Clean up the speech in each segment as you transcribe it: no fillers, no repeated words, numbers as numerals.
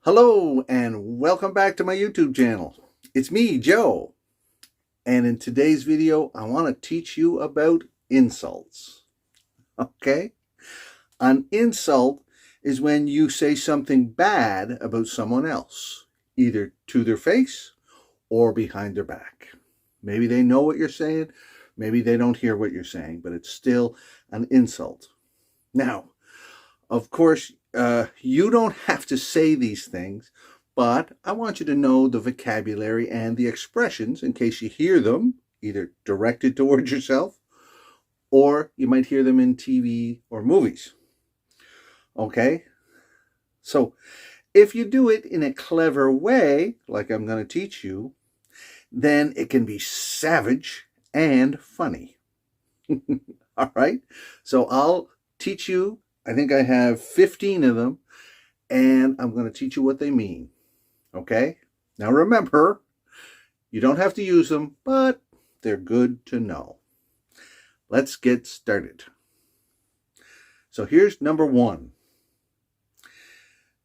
Hello and welcome back to my YouTube channel. It's me, Joe. And in today's video, I want to teach you about insults. Okay? An insult is when you say something bad about someone else, either to their face or behind their back. Maybe they know what you're saying, maybe they don't hear what you're saying, but it's still an insult. Now, of course, you don't have to say these things, but I want you to know the vocabulary and the expressions in case you hear them, either directed towards yourself or you might hear them in TV or movies. Okay? So, if you do it in a clever way, like I'm going to teach you, then it can be savage and funny. All right? So I'll teach you. I think I have 15 of them, and I'm going to teach you what they mean. Okay? Now remember, you don't have to use them, but they're good to know. Let's get started. So here's number 1.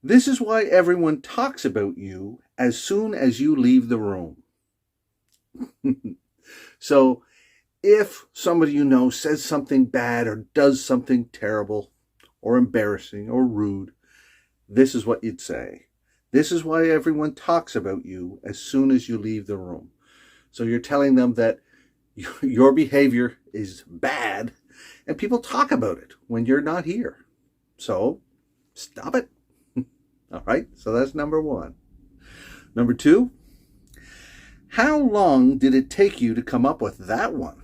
This is why everyone talks about you as soon as you leave the room. So if somebody you know says something bad or does something terrible or embarrassing or rude, this is what you'd say. This is why everyone talks about you as soon as you leave the room. So you're telling them that your behavior is bad and people talk about it when you're not here. So stop it. All right, so that's number 1. Number 2, how long did it take you to come up with that one?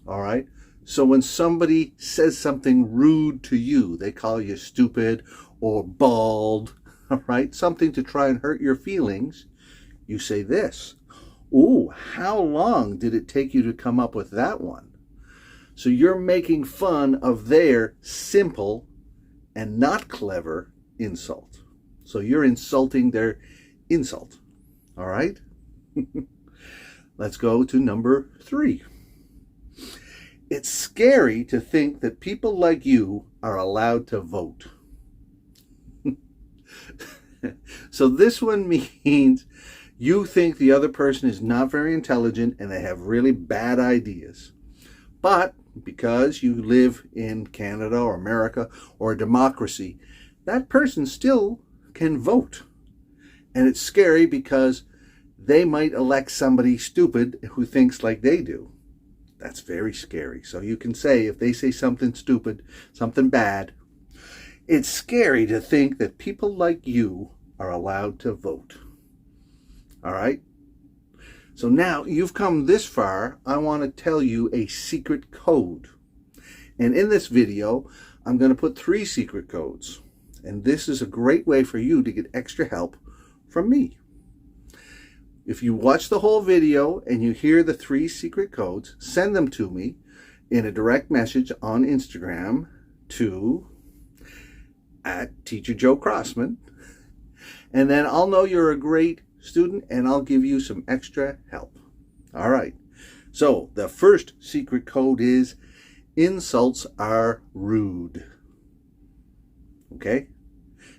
All right. So when somebody says something rude to you, they call you stupid or bald, all right, something to try and hurt your feelings, you say this. Ooh, how long did it take you to come up with that one? So you're making fun of their simple and not clever insult. So you're insulting their insult, all right? Let's go to number 3. It's scary to think that people like you are allowed to vote. So this one means you think the other person is not very intelligent and they have really bad ideas. But because you live in Canada or America or a democracy, that person still can vote. And it's scary because they might elect somebody stupid who thinks like they do. That's very scary. So you can say, if they say something stupid, something bad, it's scary to think that people like you are allowed to vote. All right? So now you've come this far, I want to tell you a secret code. And in this video, I'm going to put 3 secret codes. And this is a great way for you to get extra help from me. If you watch the whole video and you hear the 3 secret codes, send them to me in a direct message on Instagram to @TeacherJoeCrossman. And then I'll know you're a great student and I'll give you some extra help. All right. So the first secret code is insults are rude. Okay.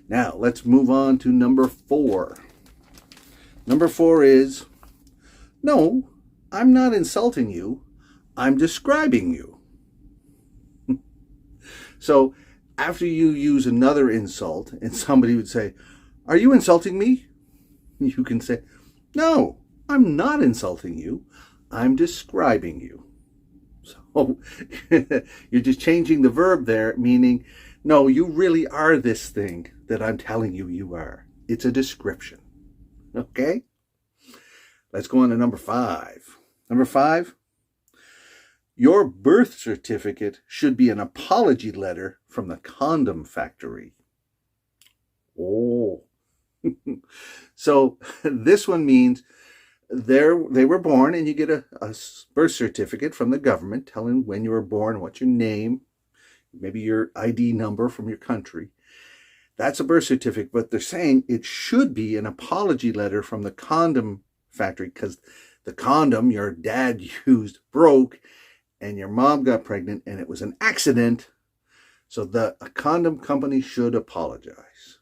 Now let's move on to number 4. Number 4 is, no, I'm not insulting you. I'm describing you. So after you use another insult and somebody would say, are you insulting me? You can say, no, I'm not insulting you. I'm describing you. So you're just changing the verb there, meaning, no, you really are this thing that I'm telling you you are. It's a description. Okay? Let's go on to number 5. Number 5, your birth certificate should be an apology letter from the condom factory. Oh. So this one means they were born and you get a birth certificate from the government telling when you were born, what's your name, maybe your ID number from your country. That's a birth certificate, but they're saying it should be an apology letter from the condom factory because the condom your dad used broke and your mom got pregnant and it was an accident. So the condom company should apologize.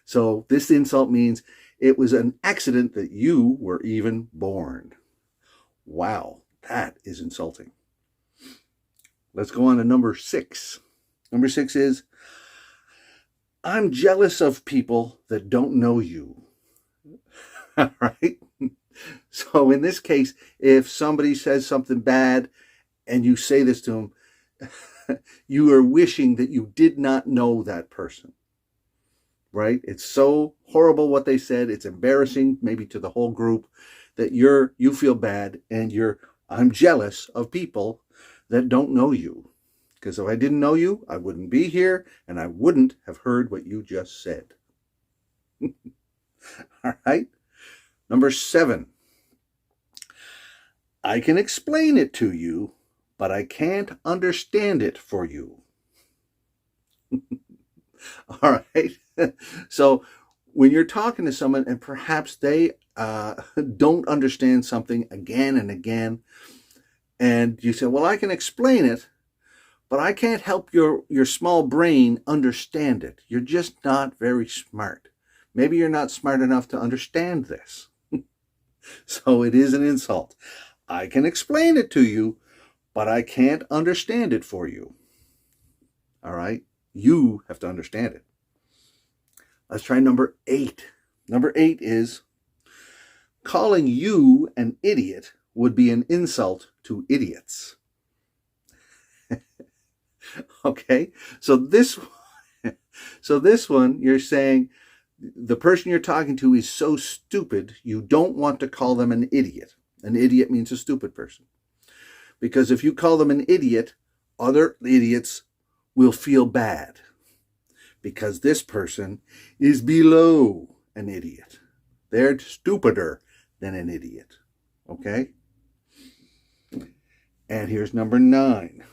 So this insult means it was an accident that you were even born. Wow, that is insulting. Let's go on to number 6. Number 6 is, I'm jealous of people that don't know you. All right? So in this case, if somebody says something bad and you say this to them, you are wishing that you did not know that person. Right? It's so horrible what they said. It's embarrassing, maybe to the whole group, that you feel bad, and I'm jealous of people that don't know you. Because if I didn't know you, I wouldn't be here, and I wouldn't have heard what you just said. All right? Number 7. I can explain it to you, but I can't understand it for you. All right? So when you're talking to someone and perhaps they don't understand something again and again, and you say, well, I can explain it, but I can't help your small brain understand it. You're just not very smart. Maybe you're not smart enough to understand this. So it is an insult. I can explain it to you, but I can't understand it for you. All right? You have to understand it. Let's try number 8. Number 8 is, calling you an idiot would be an insult to idiots. Okay? So this one, you're saying the person you're talking to is so stupid, you don't want to call them an idiot. An idiot means a stupid person. Because if you call them an idiot, other idiots will feel bad. Because this person is below an idiot. They're stupider than an idiot. Okay? And here's number 9.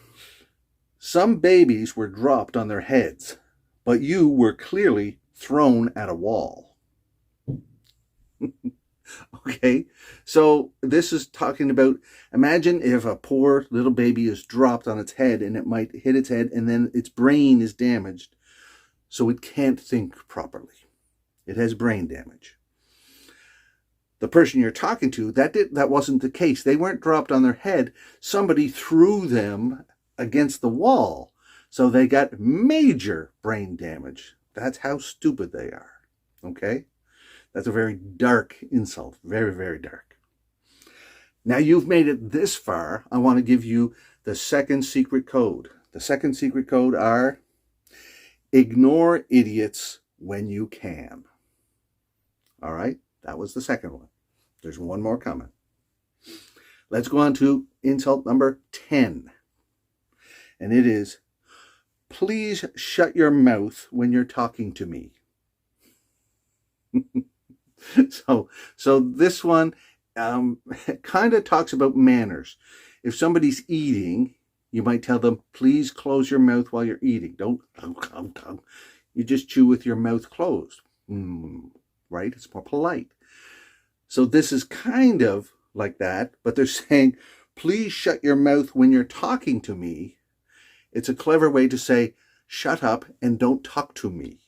Some babies were dropped on their heads, but you were clearly thrown at a wall. Okay? So this is talking about, imagine if a poor little baby is dropped on its head, and it might hit its head, and then its brain is damaged. So it can't think properly. It has brain damage. The person you're talking to, that wasn't the case. They weren't dropped on their head. Somebody threw them against the wall. So they got major brain damage. That's how stupid they are. Okay? That's a very dark insult. Very, very dark. Now you've made it this far. I want to give you the second secret code. The second secret code are, ignore idiots when you can. All right? That was the second one. There's one more coming. Let's go on to insult number 10. And it is, please shut your mouth when you're talking to me. So this one kind of talks about manners. If somebody's eating, you might tell them, please close your mouth while you're eating. Don't, you just chew with your mouth closed. Right? It's more polite. So this is kind of like that, but they're saying, please shut your mouth when you're talking to me. It's a clever way to say, shut up and don't talk to me.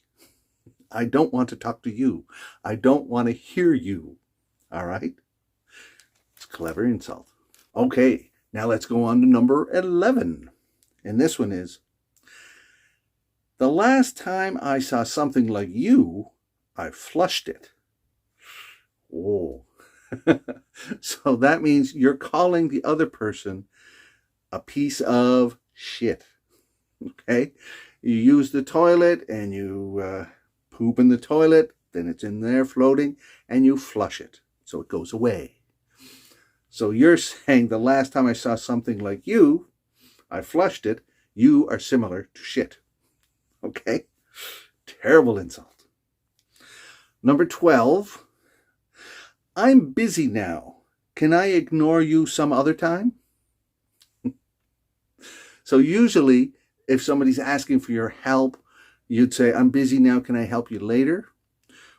I don't want to talk to you. I don't want to hear you. All right? It's a clever insult. Okay. Now let's go on to number 11. And this one is, the last time I saw something like you, I flushed it. Oh. So that means you're calling the other person a piece of shit. Okay? You use the toilet and you poop in the toilet, then it's in there floating, and you flush it. So it goes away. So you're saying the last time I saw something like you, I flushed it. You are similar to shit. Okay? Terrible insult. Number 12. I'm busy now. Can I ignore you some other time? So usually, if somebody's asking for your help, you'd say, I'm busy now. Can I help you later?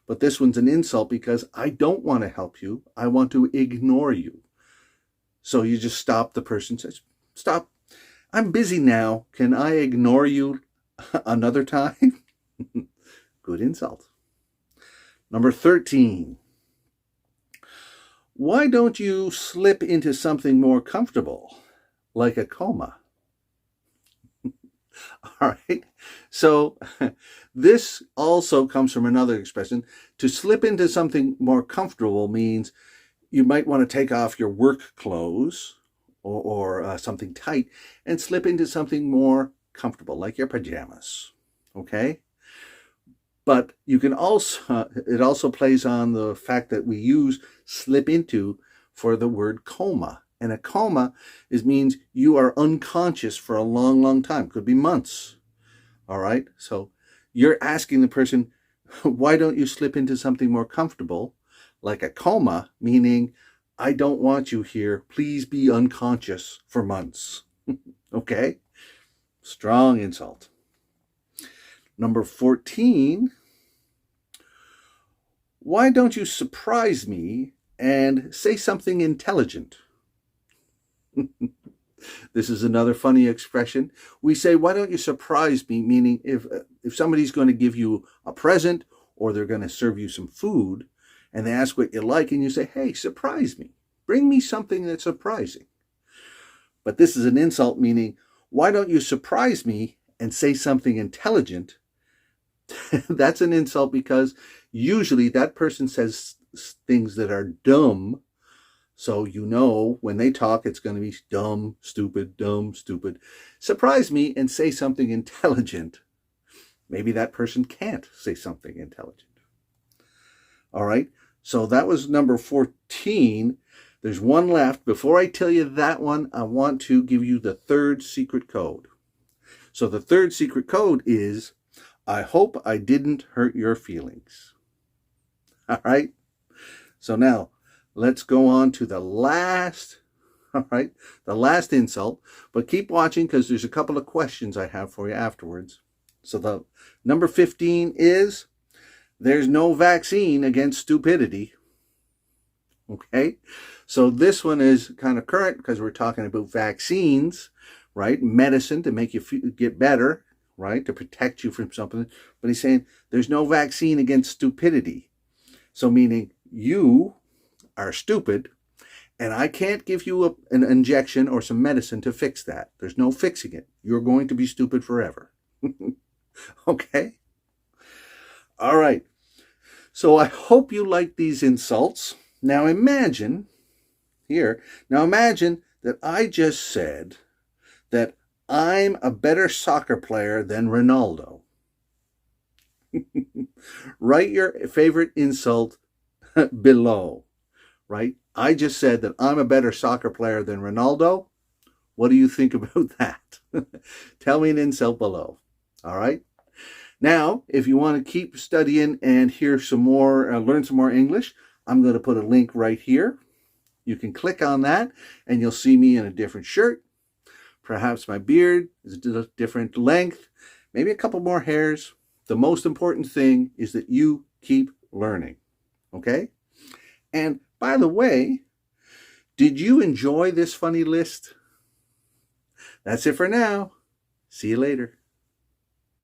But this one's an insult because I don't want to help you. I want to ignore you. So you just stop. The person says, stop. I'm busy now. Can I ignore you another time? Good insult. Number 13. Why don't you slip into something more comfortable, like a coma? All right. So this also comes from another expression. To slip into something more comfortable means you might want to take off your work clothes or something tight and slip into something more comfortable, like your pajamas. Okay? But you can also, it also plays on the fact that we use slip into for the word coma. And a coma means you are unconscious for a long, long time. Could be months. All right? So you're asking the person, why don't you slip into something more comfortable, like a coma, meaning I don't want you here. Please be unconscious for months. Okay? Strong insult. Number 14. Why don't you surprise me and say something intelligent? This is another funny expression. We say, why don't you surprise me? Meaning if somebody's going to give you a present or they're going to serve you some food and they ask what you like and you say, hey, surprise me. Bring me something that's surprising. But this is an insult, meaning, why don't you surprise me and say something intelligent? That's an insult because usually that person says things that are dumb. So you know when they talk, it's going to be dumb, stupid, dumb, stupid. Surprise me and say something intelligent. Maybe that person can't say something intelligent. All right. So that was number 14. There's one left. Before I tell you that one, I want to give you the third secret code. So the third secret code is, I hope I didn't hurt your feelings. All right. So now let's go on to the last, all right, the last insult. But keep watching because there's a couple of questions I have for you afterwards. So the number 15 is, there's no vaccine against stupidity. Okay. So this one is kind of current because we're talking about vaccines, right? Medicine to make you get better, right? To protect you from something. But he's saying there's no vaccine against stupidity. So meaning you are stupid and I can't give you an injection or some medicine to fix that. There's no fixing it. You're going to be stupid forever. Okay? All right. So I hope you like these insults. Now imagine that I just said that I'm a better soccer player than Ronaldo. Write your favorite insult below, right? I just said that I'm a better soccer player than Ronaldo. What do you think about that? Tell me an insult below. All right. Now, if you want to keep studying and hear some more, learn some more English, I'm going to put a link right here. You can click on that and you'll see me in a different shirt. Perhaps my beard is a different length, maybe a couple more hairs. The most important thing is that you keep learning. Okay? And by the way, did you enjoy this funny list? That's it for now. See you later.